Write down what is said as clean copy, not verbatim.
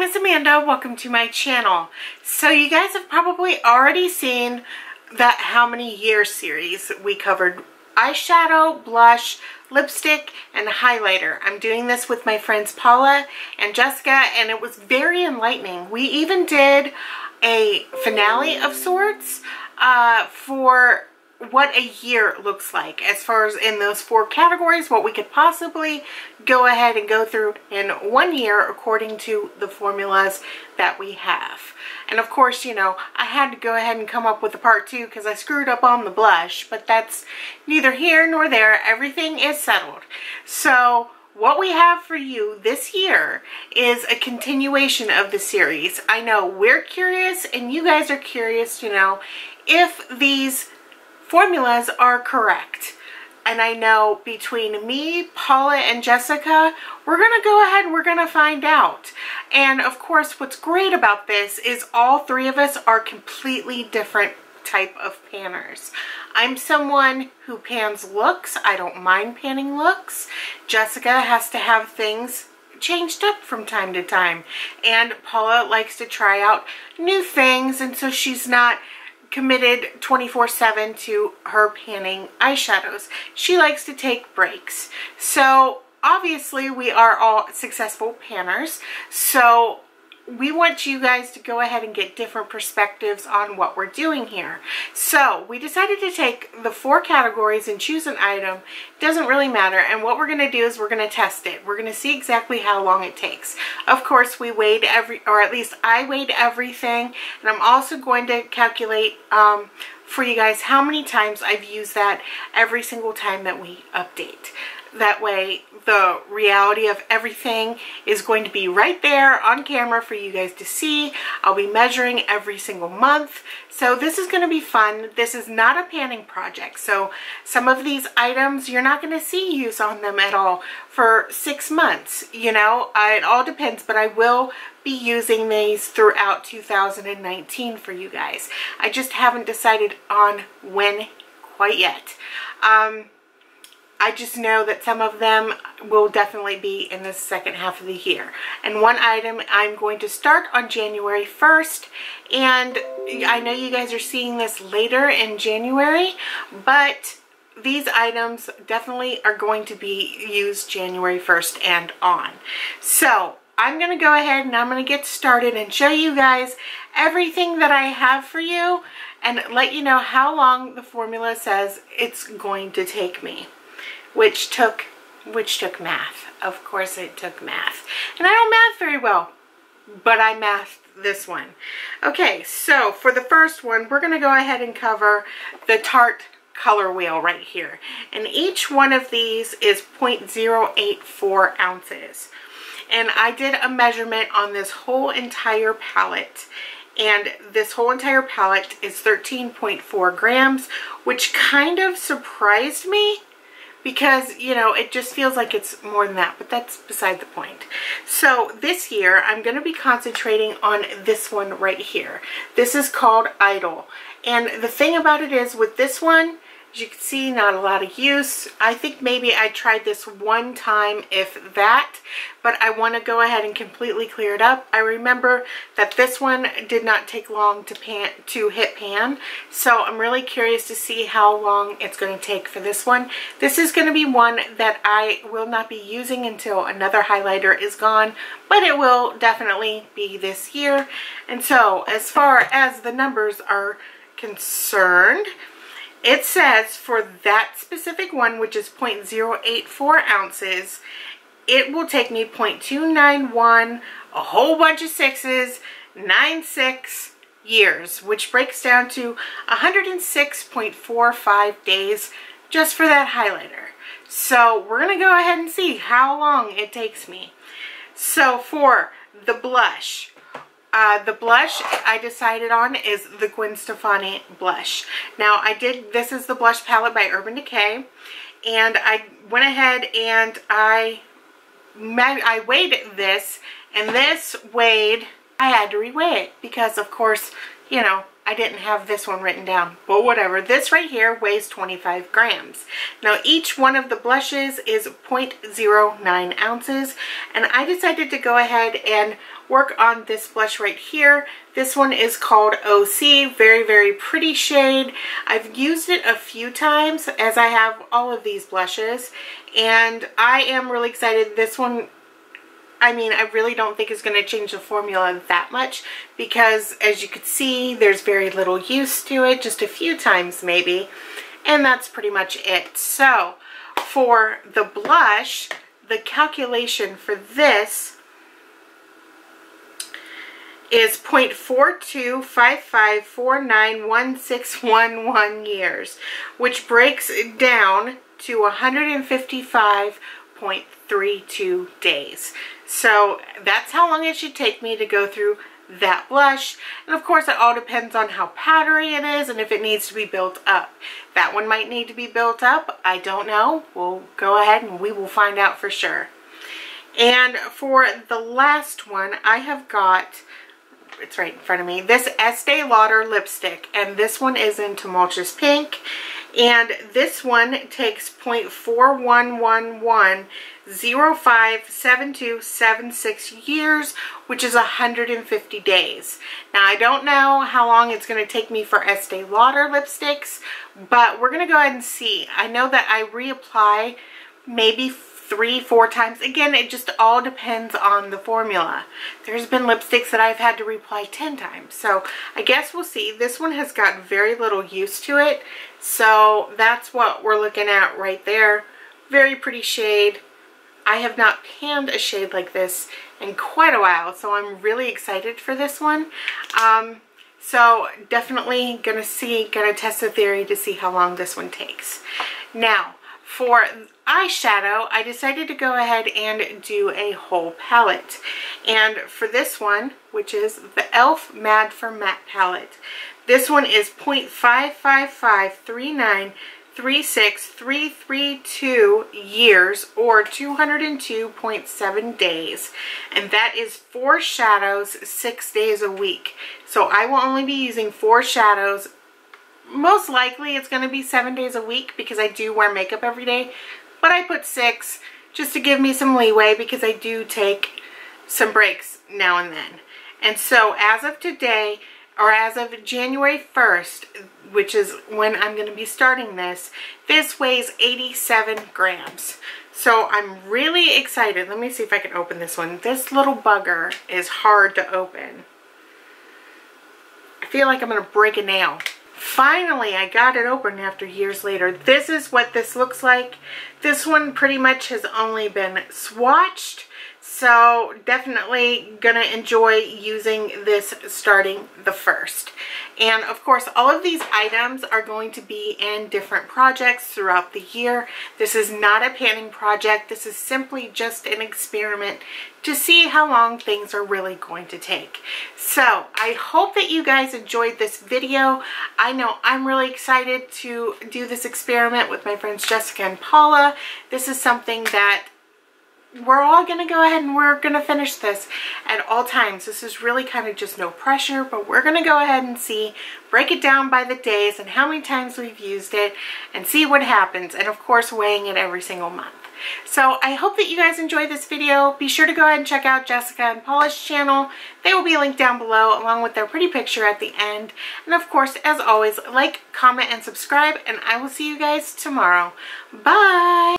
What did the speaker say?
is Amanda. Welcome to my channel. So you guys have probably already seen that How Many Years series. We covered eyeshadow, blush, lipstick, and highlighter. I'm doing this with my friends Paula and Jessica, and it was very enlightening. We even did a finale of sorts for what a year looks like as far as in those 4 categories, what we could possibly go ahead and go through in 1 year according to the formulas that we have. And of course, you know, I had to go ahead and come up with a part 2 because I screwed up on the blush, but that's neither here nor there. Everything is settled. So what we have for you this year is a continuation of the series. I know we're curious and you guys are curious to know if these formulas are correct. And I know between me, Paula, and Jessica, we're going to go ahead and we're going to find out. And of course, what's great about this is all 3 of us are completely different type of panners. I'm someone who pans looks. I don't mind panning looks. Jessica has to have things changed up from time to time. And Paula likes to try out new things, and so she's not committed 24/7 to her panning eyeshadows. She likes to take breaks. So obviously we are all successful panners. So we want you guys to go ahead and get different perspectives on what we're doing here. So we decided to take the 4 categories and choose an item. It doesn't really matter. And what we're going to do is we're going to test it. We're going to see exactly how long it takes. Of course, we weighed or at least I weighed everything. And I'm also going to calculate for you guys how many times I've used that every single time that we update. That way, the reality of everything is going to be right there on camera for you guys to see. I'll be measuring every single month. So this is going to be fun. This is not a panning project. So some of these items, you're not going to see use on them at all for 6 months. You know, it all depends, but I will be using these throughout 2019 for you guys. I just haven't decided on when quite yet. I just know that some of them will definitely be in the second half of the year. And one item I'm going to start on January 1st. And I know you guys are seeing this later in January, but these items definitely are going to be used January 1st and on. So I'm going to go ahead and I'm going to get started and show you guys everything that I have for you and let you know how long the formula says it's going to take me. Which took math. Of course it took math. And I don't math very well, but I mathed this one. Okay, so for the first one, we're going to go ahead and cover the Tarte color wheel right here. And each one of these is 0.084 ounces. And I did a measurement on this whole entire palette. And this whole entire palette is 13.4 grams, which kind of surprised me. Because, you know, it just feels like it's more than that, but that's beside the point. So this year, I'm going to be concentrating on this one right here. This is called Idol. And the thing about it is, with this one, as you can see, not a lot of use. I think maybe I tried this one time, if that, but I want to go ahead and completely clear it up. I remember that this one did not take long to hit pan, so I'm really curious to see how long it's going to take for this one. This is going to be one that I will not be using until another highlighter is gone, but it will definitely be this year. And so, as far as the numbers are concerned, it says for that specific one, which is 0.084 ounces, it will take me 0.291, a whole bunch of 6s, 96 years, which breaks down to 106.45 days just for that highlighter. So we're going to go ahead and see how long it takes me. So for the blush, I decided on is the Gwen Stefani blush. Now this is the blush palette by Urban Decay, and I went ahead and I weighed this, and this weighed, I had to reweigh it because of course, you know, I didn't have this one written down, but whatever. This right here weighs 25 grams. Now each one of the blushes is 0.09 ounces, and I decided to go ahead and work on this blush right here. This one is called OC, very, very pretty shade. I've used it a few times, as I have all of these blushes, and I am really excited. This one, I mean, I really don't think it's going to change the formula that much, because as you can see, there's very little use to it, just a few times maybe, and that's pretty much it. So for the blush, the calculation for this is 0.4255491611 years, which breaks it down to 155.32 days. So that's how long it should take me to go through that blush. And of course, it all depends on how powdery it is and if it needs to be built up. That one might need to be built up. I don't know. We'll go ahead and we will find out for sure. And for the last one, I have got, it's right in front of me, this Estee Lauder lipstick, and this one is in Tumultuous Pink, and this one takes 0.4111057276 years, which is 150 days. Now I don't know how long it's going to take me for Estee Lauder lipsticks, but we're going to go ahead and see. I know that I reapply maybe 3-4 times. Again, it just all depends on the formula. There's been lipsticks that I've had to reapply 10 times. So I guess we'll see. This one has got very little use to it. So that's what we're looking at right there. Very pretty shade. I have not panned a shade like this in quite a while, so I'm really excited for this one. So definitely gonna test the theory to see how long this one takes. Now, for eyeshadow, I decided to go ahead and do a whole palette. And for this one, which is the e.l.f. Mad for Matte palette, this one is 0.5553936332 years, or 202.7 days. And that is 4 shadows, 6 days a week. So I will only be using 4 shadows. Most likely it's going to be 7 days a week because I do wear makeup every day, but I put 6 just to give me some leeway because I do take some breaks now and then. And so as of today, or as of January 1st, which is when I'm going to be starting this, this weighs 87 grams. So I'm really excited. Let me see if I can open this one. This little bugger is hard to open. I feel like I'm going to break a nail. Finally, I got it open after years later. This is what this looks like. This one pretty much has only been swatched, so definitely gonna enjoy using this starting the 1st. And of course, all of these items are going to be in different projects throughout the year. This is not a panning project. This is simply just an experiment to see how long things are really going to take. So I hope that you guys enjoyed this video. I know I'm really excited to do this experiment with my friends Jessica and Paula. This is something that we're all going to go ahead and we're going to finish this at all times. This is really kind of just no pressure, but we're going to go ahead and see, break it down by the days and how many times we've used it and see what happens. And of course, weighing it every single month. So I hope that you guys enjoyed this video. Be sure to go ahead and check out Jessica and Paula's channel. They will be linked down below along with their pretty picture at the end. And of course, as always, like, comment, and subscribe, and I will see you guys tomorrow. Bye!